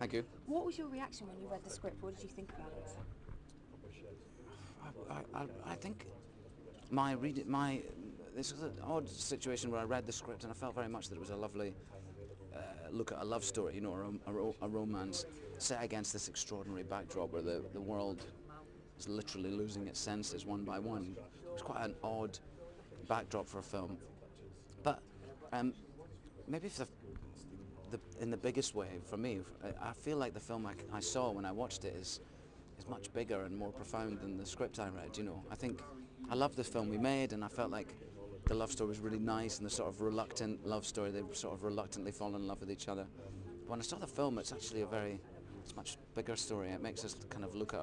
Thank you. What was your reaction when you read the script? What did you think about it? I think this was an odd situation where I read the script and I felt very much that it was a lovely look at a love story, you know, a romance set against this extraordinary backdrop where the world is literally losing its senses one by one. It was quite an odd backdrop for a film, but maybe if in the biggest way for me, I feel like the film I saw when I watched it is much bigger and more profound than the script I read. You know, I think I loved the film we made, and I felt like the love story was really nice, and the sort of reluctant love story, they sort of reluctantly fall in love with each other. But when I saw the film, it's actually it's a much bigger story. It makes us kind of look at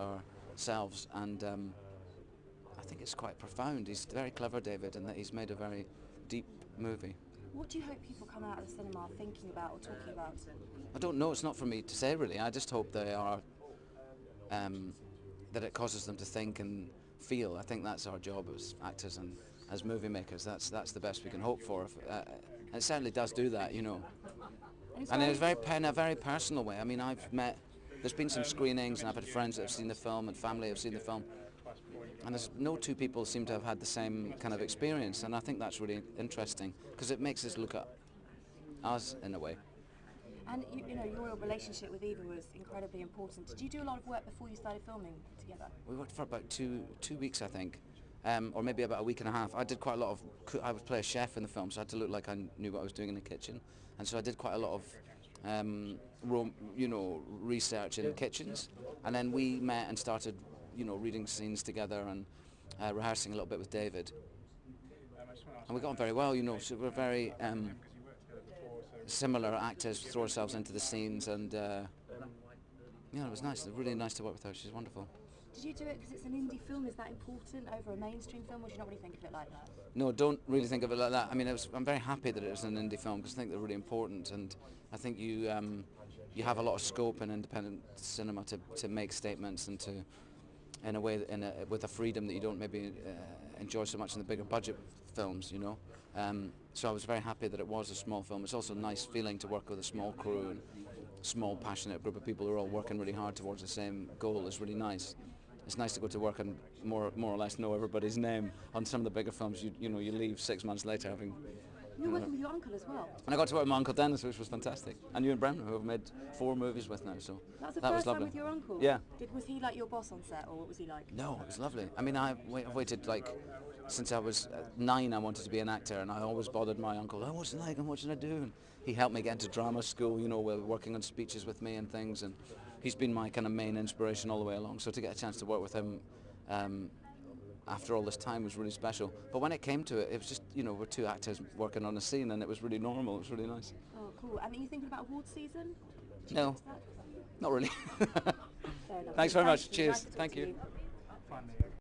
ourselves, and I think it's quite profound. He's very clever, David, and that he's made a very deep movie. What do you hope people come out of the cinema thinking about or talking about? I don't know. It's not for me to say, really. I just hope they are. That it causes them to think and feel. I think that's our job as actors and as movie makers. That's the best we can hope for. And it certainly does do that, you know. And it was in a very personal way. I mean, there's been some screenings, and I've had friends that have seen the film and family have seen the film, and there's no two people seem to have had the same kind of experience. And I think that's really interesting because it makes us look at us in a way. And you know, your relationship with Eva was incredibly important. Did you do a lot of work before you started filming together? We worked for about two weeks, I think, or maybe about a week and a half. I did quite a lot of. I would play a chef in the film, so I had to look like I knew what I was doing in the kitchen, and so I did quite a lot of, research in kitchens. And then we met and started, reading scenes together and rehearsing a little bit with David. And we got on very well, So we're very similar actors, throw ourselves into the scenes, and it was nice. It was really nice to work with her. She's wonderful. Did you do it because it's an indie film? Is that important over a mainstream film, or do you not really think of it like that? No, don't really think of it like that. I mean, I'm very happy that it was an indie film because I think they're really important, and I think you have a lot of scope in independent cinema to make statements and to, in a way, with a freedom that you don't maybe enjoy so much in the bigger budget films, So I was very happy that it was a small film. It's also a nice feeling to work with a small crew and small, passionate group of people who are all working really hard towards the same goal. It's really nice. It's nice to go to work and more or less know everybody's name. On some of the bigger films, you leave 6 months later having. You're working with your uncle as well. And I got to work with my uncle Dennis, which was fantastic. And Ewan McGregor, who I've made 4 movies with now. So that was the first first lovely. time with your uncle. Yeah. Was he like your boss on set, or what was he like? No, it was lovely. I mean, I've waited since I was 9. I wanted to be an actor, and I always bothered my uncle. Oh, what's it like, and what should I do? And he helped me get into drama school, working on speeches with me and things. And he's been my kind of main inspiration all the way along. So to get a chance to work with him after all this time was really special. But when it came to it, it was just, we're 2 actors working on a scene, and it was really normal. It was really nice. Oh, cool. And are you thinking about award season? No, not really. Fair enough. Thanks very much. Nice Cheers. to talk Thank to you.